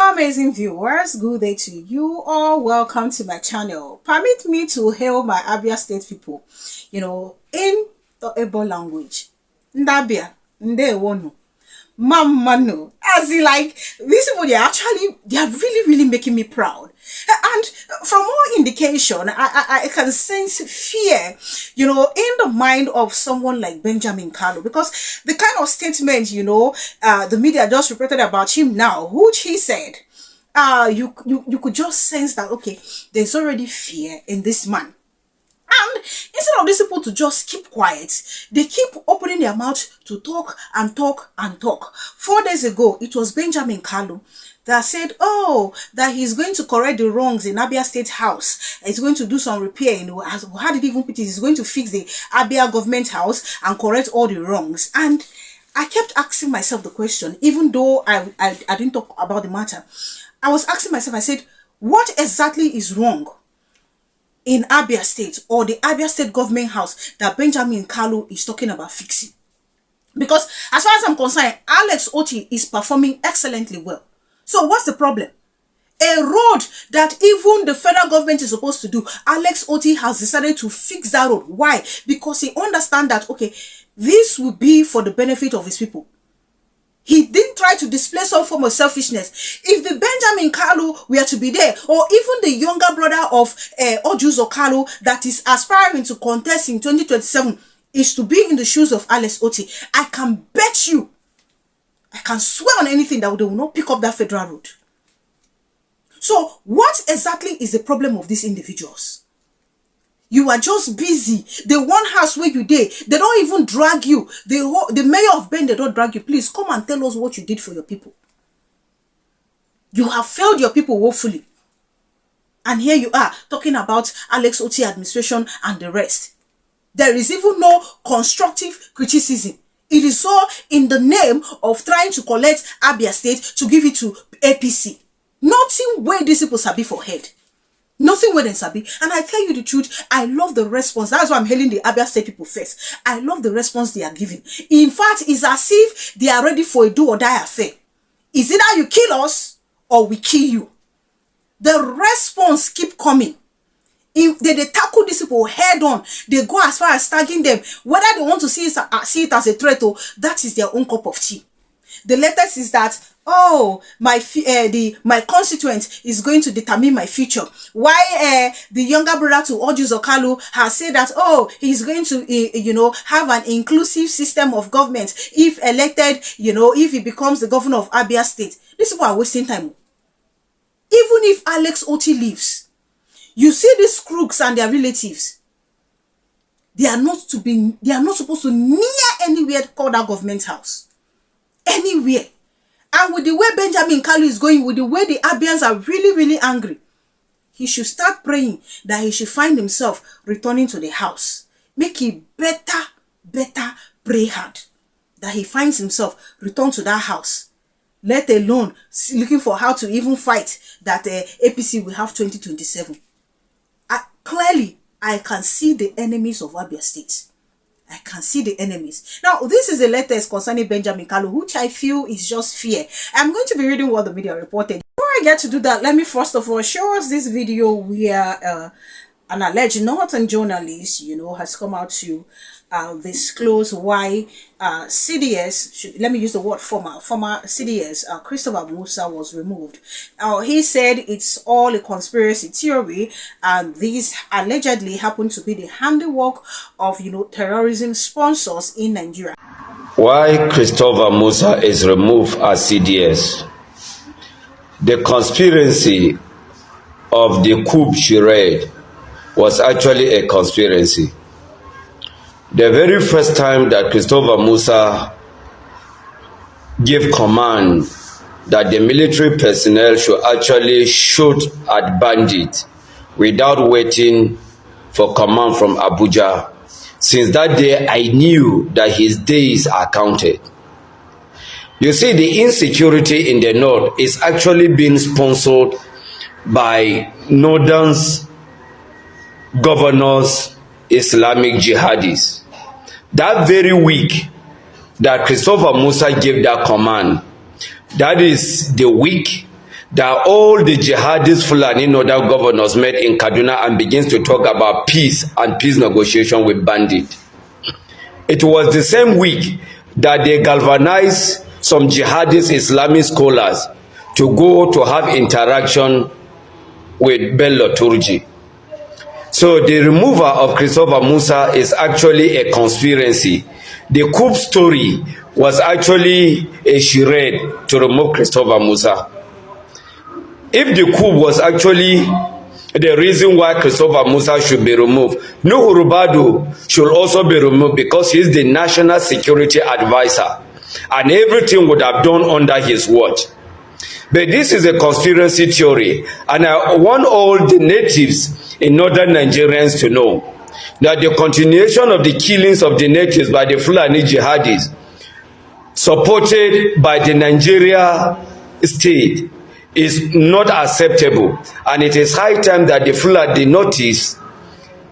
Amazing viewers, good day to you all. Welcome to my channel. Permit me to hail my Abia State people, in the Igbo language. Ndabia, Ndewonu, Mamano. As in, like, these people, they are really making me proud. And from all indication, I can sense fear, in the mind of someone like Benjamin Kalu, because the kind of statement, the media just reported about him now, which he said, you could just sense that, okay, there's already fear in this man. And instead of these people to just keep quiet, they keep opening their mouth to talk and talk and talk. 4 days ago, it was Benjamin Kalu that said, that he's going to correct the wrongs in Abia State House. He's going to do some repair. How did he even put it? He's going to fix the Abia government house and correct all the wrongs. And I kept asking myself the question, even though I didn't talk about the matter. I was asking myself, I said, what exactly is wrong in Abia State or the Abia State government house that Benjamin Kalu is talking about fixing? Because as far as I'm concerned, Alex Oti is performing excellently well. So what's the problem? A road that even the federal government is supposed to do, Alex Oti has decided to fix that road. Why? Because he understands that, okay, this will be for the benefit of his people. He didn't try to display some form of selfishness. If the Benjamin Kalu were to be there, or even the younger brother of Ojuzo Kalu that is aspiring to contest in 2027 is to be in the shoes of Alex Oti, I can bet you, I can swear on anything that they will not pick up that federal road. So what exactly is the problem of these individuals? You are just busy. The one house where you did, they don't even drag you. The mayor of Ben, they don't drag you. Please come and tell us what you did for your people. You have failed your people woefully. And here you are talking about Alex Oti administration and the rest. There is even no constructive criticism. It is all in the name of trying to collect Abia State to give it to APC. Nothing where these people sabi for head. Nothing where they sabi. And I tell you the truth, I love the response. That's why I'm hailing the Abia State people first. I love the response they are giving. In fact, it's as if they are ready for a do or die affair. Is it that you kill us or we kill you? The response keep coming. If they tackle these people head on, they go as far as tagging them. Whether they want to see it as a threat or that is their own cup of tea. The latest is that, my constituent is going to determine my future. Why the younger brother to Ojuzo Kalu has said that, he's going to, have an inclusive system of government if elected, if he becomes the governor of Abia State. These people are wasting time. Even if Alex Oti leaves, you see these crooks and their relatives, they are not supposed to near anywhere called that government house. Anywhere. And with the way Benjamin Kalu is going, with the way the Abians are really angry, he should start praying that he should find himself returning to the house. Make it better pray hard that he finds himself return to that house. Let alone looking for how to even fight that APC will have 2027. Clearly, I can see the enemies of Abia State. I can see the enemies. Now, this is the latest concerning Benjamin Kalu, which I feel is just fear. I'm going to be reading what the media reported. Before I get to do that, let me first of all show us this video where an alleged northern journalist, has come out to disclose why CDS, let me use the word former CDS, Christopher Musa was removed. He said it's all a conspiracy theory, and this allegedly happened to be the handiwork of, terrorism sponsors in Nigeria. Why Christopher Musa is removed as CDS? The conspiracy of the coup charade was actually a conspiracy. The very first time that Christopher Musa gave command that the military personnel should actually shoot at bandits without waiting for command from Abuja, since that day I knew that his days are counted. You see, the insecurity in the north is actually being sponsored by northern's governors, Islamic jihadis. That very week that Christopher Musa gave that command, that is the week that all the jihadist Fulani northern governors met in Kaduna and begins to talk about peace and peace negotiation with bandits. It was the same week that they galvanized some jihadist Islamic scholars to go to have interaction with Bello Turji. So the removal of Christopher Musa is actually a conspiracy. The coup story was actually a charade to remove Christopher Musa. If the coup was actually the reason why Christopher Musa should be removed, Nuhu Rubadu should also be removed because he is the national security advisor and everything would have done under his watch. But this is a conspiracy theory, and I want all the natives in northern Nigerians to know that the continuation of the killings of the natives by the Fulani jihadis supported by the Nigeria state is not acceptable, and it is high time that the Fulani notice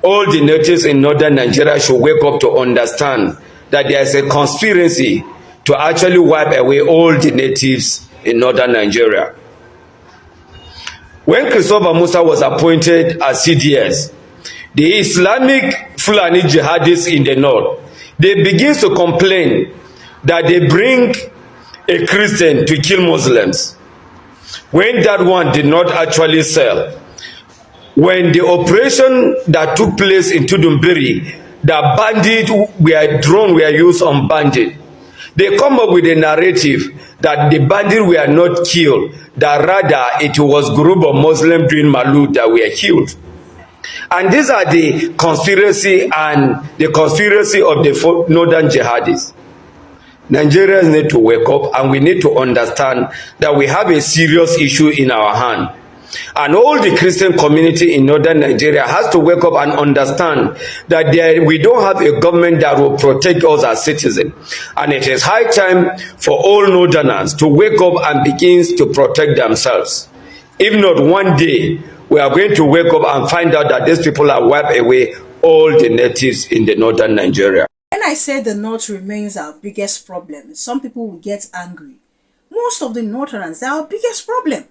all the natives in northern Nigeria should wake up to understand that there is a conspiracy to actually wipe away all the natives in northern Nigeria. When Christopher Musa was appointed as CDS, the Islamic Fulani jihadists in the north, they begin to complain that they bring a Christian to kill Muslims, when that one did not actually sell. When the operation that took place in Tudumbiri, the bandits were used on bandits, they come up with a narrative that the bandits were not killed, that rather it was group of Muslims doing Maulud that were killed. And these are the conspiracy of the northern jihadists. Nigerians need to wake up, and we need to understand that we have a serious issue in our hand. And all the Christian community in northern Nigeria has to wake up and understand that we don't have a government that will protect us as citizens. And it is high time for all northerners to wake up and begin to protect themselves. If not, one day we are going to wake up and find out that these people have wiped away all the natives in the northern Nigeria. When I say the north remains our biggest problem, some people will get angry. Most of the northerners are our biggest problem.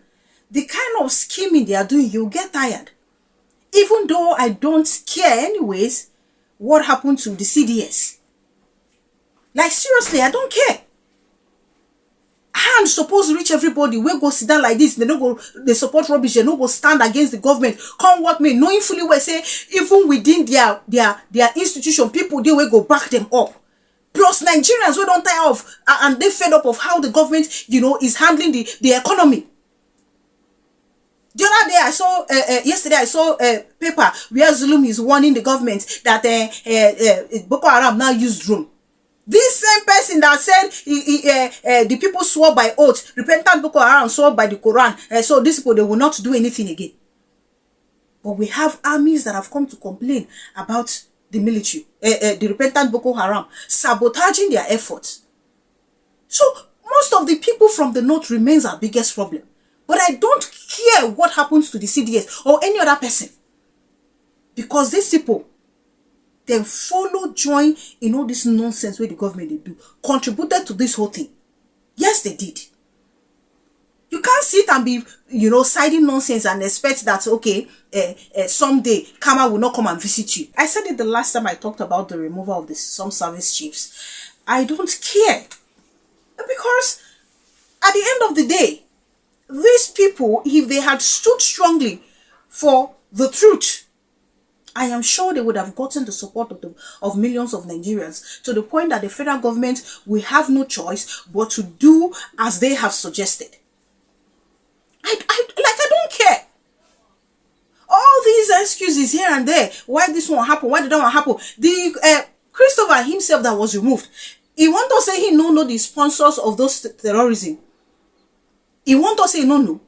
The kind of scheming they are doing, you'll get tired. Even though I don't care anyways what happened to the CDS. Like seriously, I don't care. Hand supposed to reach everybody. We go sit down like this. They support rubbish. They no go stand against the government. Come what may, knowing fully well say even within their institution, people they will go back them up. Plus Nigerians who don't tire of and they fed up of how the government is handling the economy. The other day I saw, yesterday I saw a paper where Zulum is warning the government that Boko Haram now use drone. This same person that said the people swore by oath, repentant Boko Haram swore by the Quran, so these people, they will not do anything again. But we have armies that have come to complain about the military, the repentant Boko Haram, sabotaging their efforts. So most of the people from the north remains our biggest problem. But I don't care what happens to the CDS or any other person. Because these people, they join in all this nonsense where the government they do, contributed to this whole thing. Yes, they did. You can't sit and be, citing nonsense and expect that, okay, someday Kama will not come and visit you. I said it the last time I talked about the removal of some service chiefs. I don't care. Because at the end of the day, these people, if they had stood strongly for the truth, I am sure they would have gotten the support of millions of Nigerians, to the point that the federal government will have no choice but to do as they have suggested. I don't care. All these excuses here and there, why this one happened, why did that one happen? The Christopher himself that was removed, he want to say he know the sponsors of those terrorism. He want to say no.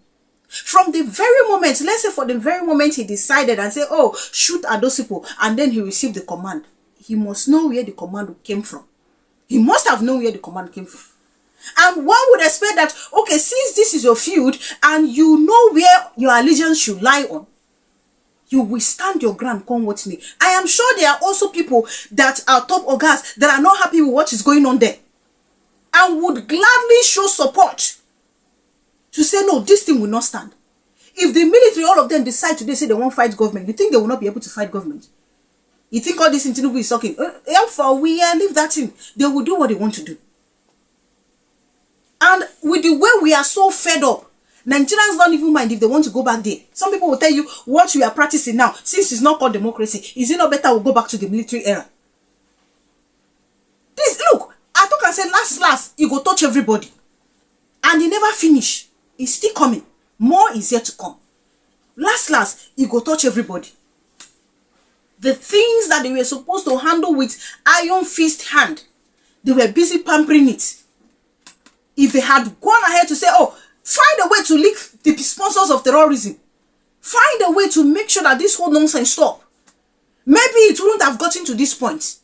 From the very moment, let's say for the very moment he decided and say, oh, shoot at those people, and then he received the command, he must know where the command came from. He must have known where the command came from. And one would expect that, okay, since this is your field and you know where your allegiance should lie on, you will stand your ground, come with me. I am sure there are also people that are top organs that are not happy with what is going on there and would gladly show support. to say, no, this thing will not stand. If the military, all of them decide today, say they won't fight government, you think they will not be able to fight government? You think all this in Tinubu is talking? Leave that thing. They will do what they want to do. And with the way we are so fed up, Nigerians don't even mind if they want to go back there. Some people will tell you what we are practicing now, since it's not called democracy, is it not better we'll go back to the military era? This, look, I talk and say last, it go touch everybody. And it never finish. It's still coming. More is yet to come. Last, it go touch everybody. The things that they were supposed to handle with iron fist hand, they were busy pampering it. If they had gone ahead to say, oh, find a way to link the sponsors of terrorism, find a way to make sure that this whole nonsense stop, maybe it wouldn't have gotten to this point.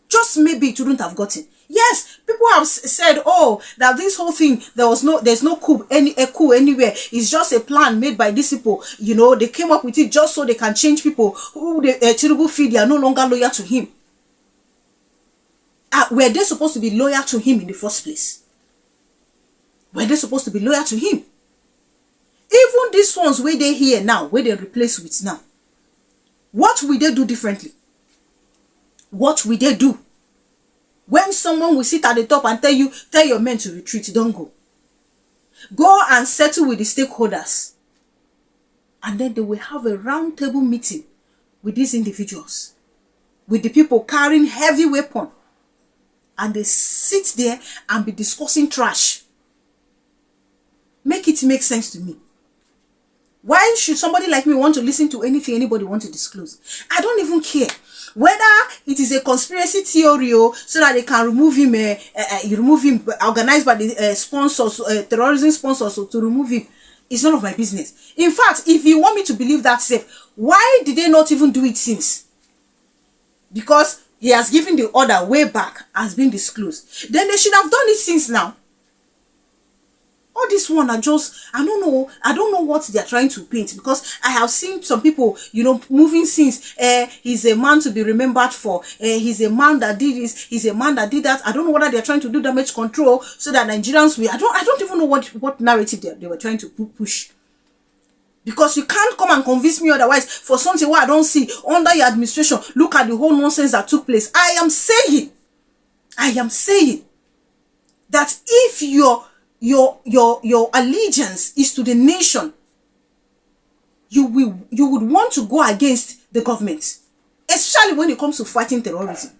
Just maybe it wouldn't have gotten. Yes, people have said, oh, that this whole thing, there's no coup anywhere. It's just a plan made by these people. You know, they came up with it just so they can change people who Tinubu feel they are no longer loyal to him. Were they supposed to be loyal to him in the first place? Were they supposed to be loyal to him? Even these ones where they here now, where they replace with now, what will they do differently? What will they do? When someone will sit at the top and tell your men to retreat, don't go. Go and settle with the stakeholders. And then they will have a round table meeting with these individuals, with the people carrying heavy weapon. And they sit there and be discussing trash. Make it make sense to me. Why should somebody like me want to listen to anything anybody wants to disclose? I don't even care. Whether it is a conspiracy theory so that they can remove him, organized by the sponsors, terrorism sponsors, to remove him, it's none of my business. In fact, if you want me to believe that safe, why did they not even do it since? Because he has given the order way back, has been disclosed. Then they should have done it since now. All this one are just, I don't know what they are trying to paint, because I have seen some people, moving scenes. He's a man to be remembered for. He's a man that did this. He's a man that did that. I don't know whether they are trying to do damage control so that Nigerians will. I don't even know what narrative they were trying to push. Because you can't come and convince me otherwise for something what I don't see under your administration. Look at the whole nonsense that took place. I am saying that if your allegiance is to the nation, you would want to go against the government, especially when it comes to fighting terrorism.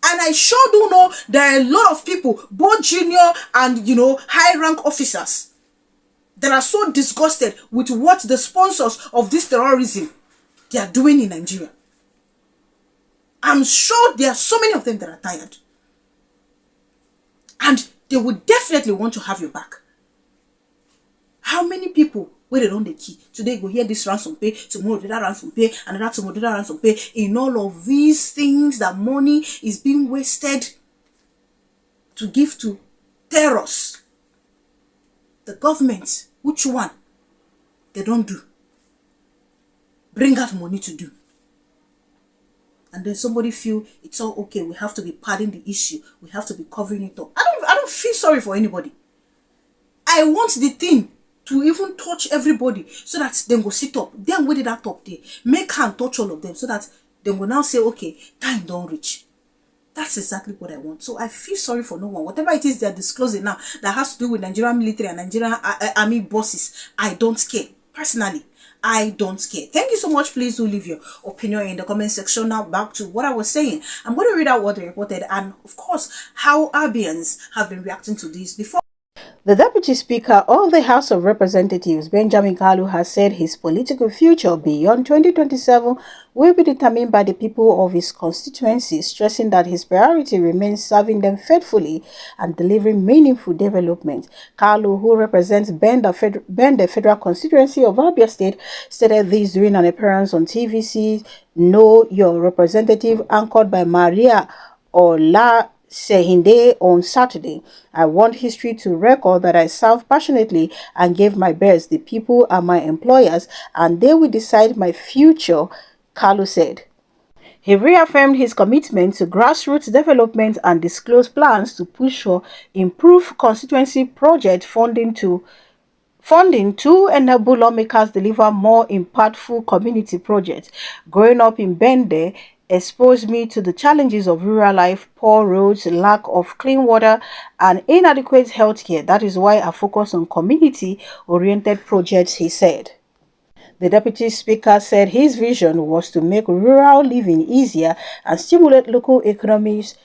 And I sure do know there are a lot of people, both junior and high rank officers, that are so disgusted with what the sponsors of this terrorism they are doing in Nigeria. I'm sure there are so many of them that are tired. And they would definitely want to have your back. How many people where they don't the key today go hear this ransom pay, tomorrow that ransom pay, and that tomorrow that ransom pay? In all of these things, that money is being wasted to give to terrorists. The government, which one? They don't do. Bring out money to do. And then somebody feel it's all okay. We have to be padding the issue. We have to be covering it up. I don't feel sorry for anybody. I want the thing to even touch everybody so that they go sit up. Then where did that up there? Make hand touch all of them so that they will now say, okay, time don't reach. That's exactly what I want. So I feel sorry for no one. Whatever it is they're disclosing now that has to do with Nigerian military and Nigerian army bosses, I don't care. Personally, I don't care. Thank you so much. Please do leave your opinion in the comment section. Now back to what I was saying. I'm going to read out what they reported and of course how Abians have been reacting to this before. The Deputy Speaker of the House of Representatives, Benjamin Kalu, has said his political future beyond 2027 will be determined by the people of his constituency, stressing that his priority remains serving them faithfully and delivering meaningful development. Kalu, who represents Benda Federal Constituency of Abia State, stated this during an appearance on TVC Know Your Representative, anchored by Maria Ola Sehinde on Saturday. I want history to record that I served passionately and gave my best. The people are my employers and they will decide my future, Kalu said. He reaffirmed his commitment to grassroots development and disclosed plans to push for improved constituency project funding to enable lawmakers deliver more impactful community projects. Growing up in Bende exposed me to the challenges of rural life, poor roads, lack of clean water, and inadequate healthcare. That is why I focus on community-oriented projects, he said. The deputy speaker said his vision was to make rural living easier and stimulate local economies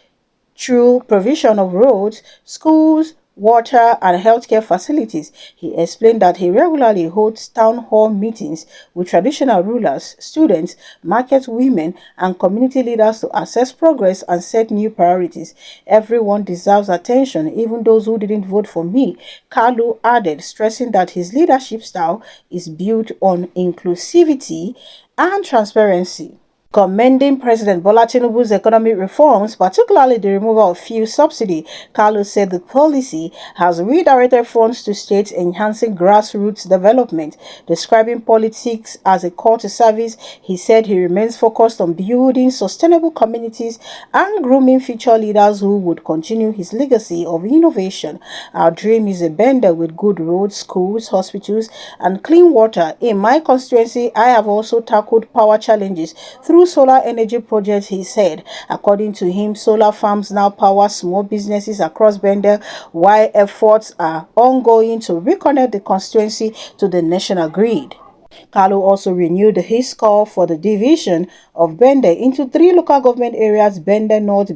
through provision of roads, schools, water, and healthcare facilities. He explained that he regularly holds town hall meetings with traditional rulers, students, market women, and community leaders to assess progress and set new priorities. Everyone deserves attention, even those who didn't vote for me, Kalu added, stressing that his leadership style is built on inclusivity and transparency. Commending President Bola Tinubu's economic reforms, particularly the removal of fuel subsidy, Kalu said the policy has redirected funds to states, enhancing grassroots development. Describing politics as a call to service, he said he remains focused on building sustainable communities and grooming future leaders who would continue his legacy of innovation. Our dream is a Bender with good roads, schools, hospitals, and clean water. In my constituency, I have also tackled power challenges through solar energy projects, he said. According to him, solar farms now power small businesses across Bender, while efforts are ongoing to reconnect the constituency to the national grid. Kalu also renewed his call for the division of Bender into 3 local government areas, Bender North,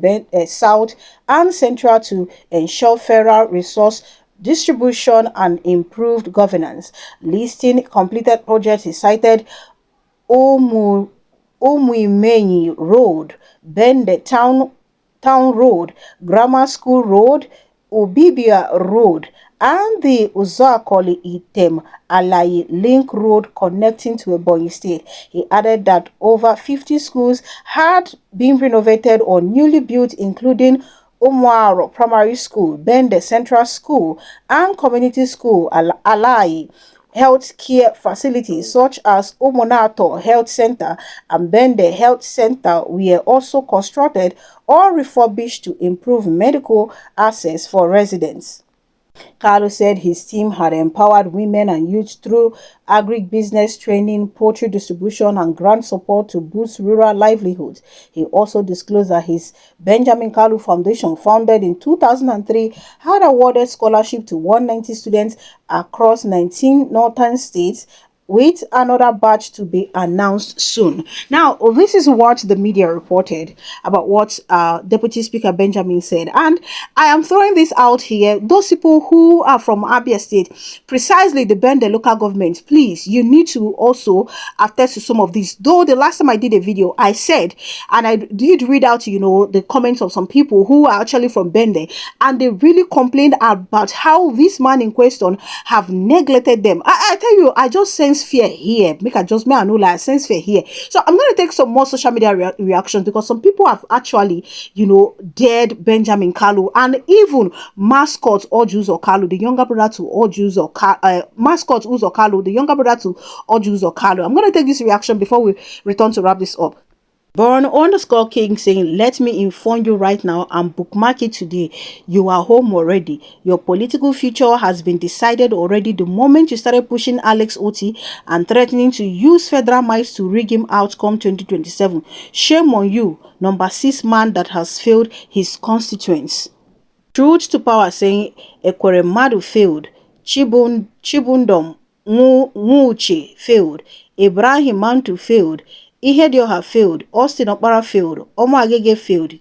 South, and Central, to ensure federal resource distribution and improved governance. Listing completed projects, he cited Umuimenyi Road, Bende Town Road, Grammar School Road, Ubibia Road, and the Uzakoli Item Alayi Link Road connecting to Ebonyi State. He added that over 50 schools had been renovated or newly built, including Umuaro Primary School, Bende Central School, and Community School Alayi. Health care facilities such as Omonato Health Center and Bende Health Center were also constructed or refurbished to improve medical access for residents. Kalu said his team had empowered women and youth through agribusiness training, poultry distribution, and grant support to boost rural livelihoods. He also disclosed that his Benjamin Kalu Foundation, founded in 2003, had awarded scholarship to 190 students across 19 northern states, with another batch to be announced soon. Now, this is what the media reported about what Deputy Speaker Benjamin said. And I am throwing this out here. Those people who are from Abia State, precisely the Bende local government, please, you need to also attest to some of these. Though the last time I did a video, I said, and I did read out, the comments of some people who are actually from Bende, and they really complained about how this man in question have neglected them. I tell you, I just sense fear here. I know, like, sense fear here. So I'm going to take some more social media reactions, because some people have actually, dared Benjamin Kalu, and even mascot Ojuzo Kalu, the younger brother to Ojuzo mascot Uzo Kalu, the younger brother to Ojuzo Kalu. I'm going to take this reaction before we return to wrap this up. Born_King saying, let me inform you right now and bookmark it today. You are home already. Your political future has been decided already the moment you started pushing Alex Oti and threatening to use federal might to rig him out come 2027. Shame on you, number 6 man that has failed his constituents. Truth to Power saying, Ekweremadu failed. Chibundom Nwuche failed. Ibrahim Mantu failed. Ihedioha failed. Austin Okpara failed. Omo Agege failed.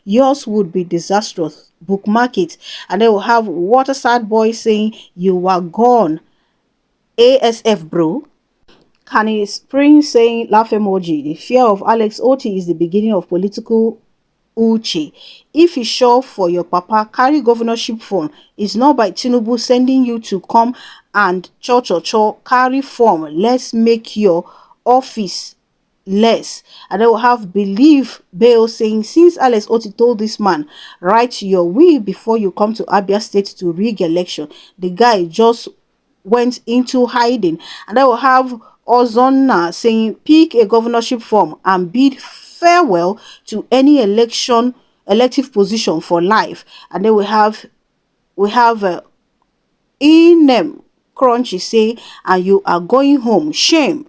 Yours would be disastrous. Bookmark it. And they will have Waterside Boy saying, you are gone. ASF bro. Kanye Spring saying, laugh emoji. The fear of Alex Oti is the beginning of political Uche. If you sure for your papa, carry governorship form. It's not by Tinubu sending you to come and carry form. Let's make your office less. And I will have Believe Bail saying, since Alex Oti told this man, write your will before you come to Abia State to rig election, the guy just went into hiding. And I will have Ozonna saying, pick a governorship form and bid farewell to any elective position for life. And then we have Inem Crunchy say, and you are going home. Shame.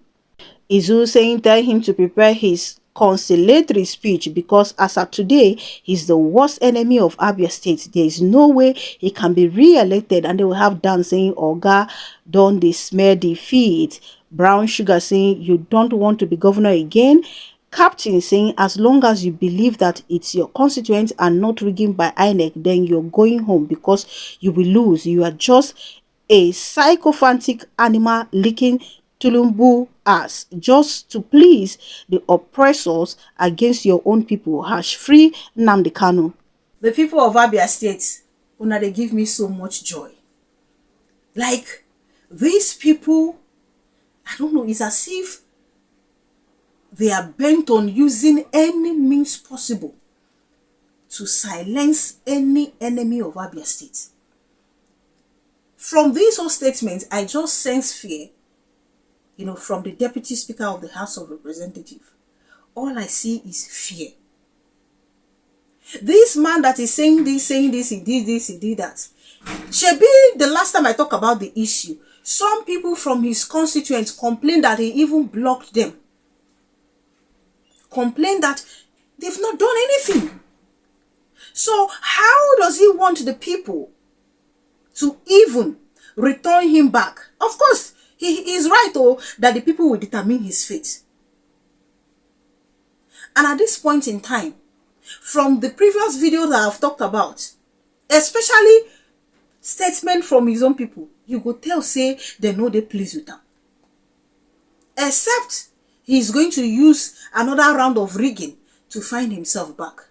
Izu saying tell him to prepare his conciliatory speech because as of today, he's the worst enemy of Abia State. There is no way he can be re-elected. And they will have Dan saying, Oga, don't they smell defeat? Brown Sugar saying, you don't want to be governor again. Captain saying, as long as you believe that it's your constituents and not rigging by INEC, then you're going home because you will lose. You are just a sycophantic animal licking Tulumbu ass just to please the oppressors against your own people. Hash free Nnamdi Kanu. The people of Abia State, una they give me so much joy. Like, these people, I don't know, it's as if they are bent on using any means possible to silence any enemy of Abia State. From these whole statements, I just sense fear, from the Deputy Speaker of the House of Representatives. All I see is fear. This man that is saying this, he did this, he did that. Shebi, the last time I talked about the issue, some people from his constituents complained that he even blocked them. Complained that they've not done anything. So how does he want the people to even return him back? Of course, he is right, that the people will determine his fate. And at this point in time, from the previous video that I've talked about, especially statement from his own people, you go tell say they know they pleased with them. Except he's going to use another round of rigging to find himself back.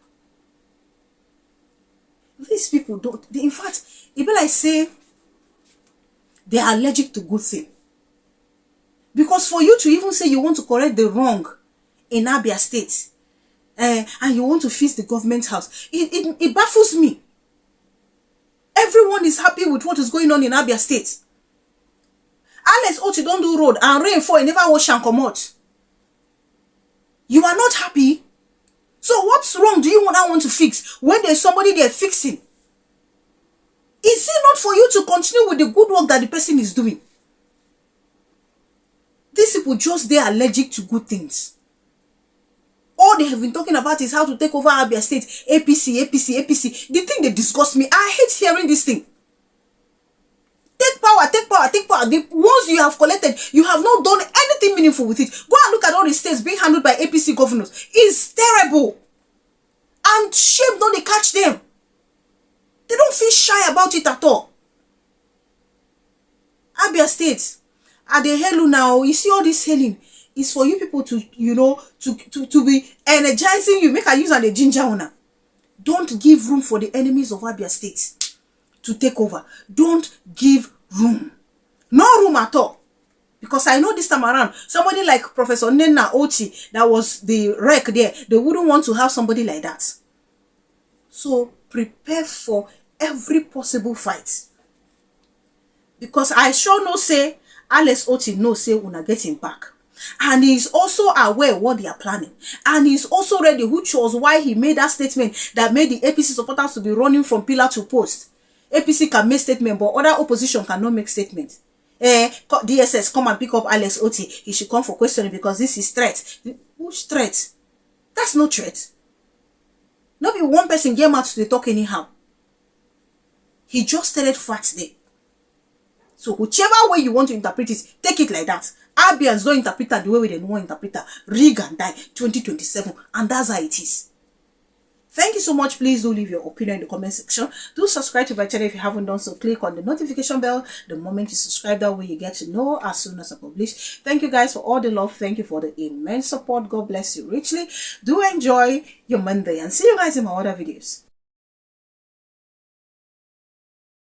These people don't, in fact, it be like say they are allergic to good thing. Because for you to even say you want to correct the wrong in Abia State, and you want to fix the government house, it baffles me. Everyone is happy with what is going on in Abia State. Alex Oti don't do road and rain fall, never wash and come out. You are not happy? So what's wrong do you want to fix when there's somebody there fixing? Is it not for you to continue with the good work that the person is doing? These people just, they are allergic to good things. All they have been talking about is how to take over Abia State. APC, APC, APC. The thing that disgusts me, I hate hearing this thing. Take power, take power, take power. The ones you have collected, you have not done anything meaningful with it. Go and look at all the states being handled by APC governors. It's terrible. And shame don't they catch them. They don't feel shy about it at all. Abia State, at the halo now, you see all this hailing is for you people to, to be energizing you. Make a use of the ginger owner. Don't give room for the enemies of Abia State to take over. Don't give room. No room at all. Because I know this time around, somebody like Professor Nena Oti, that was the wreck there, they wouldn't want to have somebody like that. So prepare for every possible fight. Because I sure know say, Alex Oti no say una get him back. And he's also aware of what they are planning. And he's also ready, which was why he made that statement that made the APC supporters to be running from pillar to post. APC can make statement, but other opposition cannot make statement. DSS, come and pick up Alex Oti. He should come for questioning because this is threat. Which threat? That's no threat. Not be one person came out to talk anyhow. He just stated facts there. So whichever way you want to interpret it, take it like that. Abians don't interpret that the way they want to interpret that. Rig and die 2027. And that's how it is. Thank you so much. Please do leave your opinion in the comment section. Do subscribe to my channel if you haven't done so. Click on the notification bell the moment you subscribe. That way you get to know as soon as I publish. Thank you guys for all the love. Thank you for the immense support. God bless you richly. Do enjoy your Monday and see you guys in my other videos.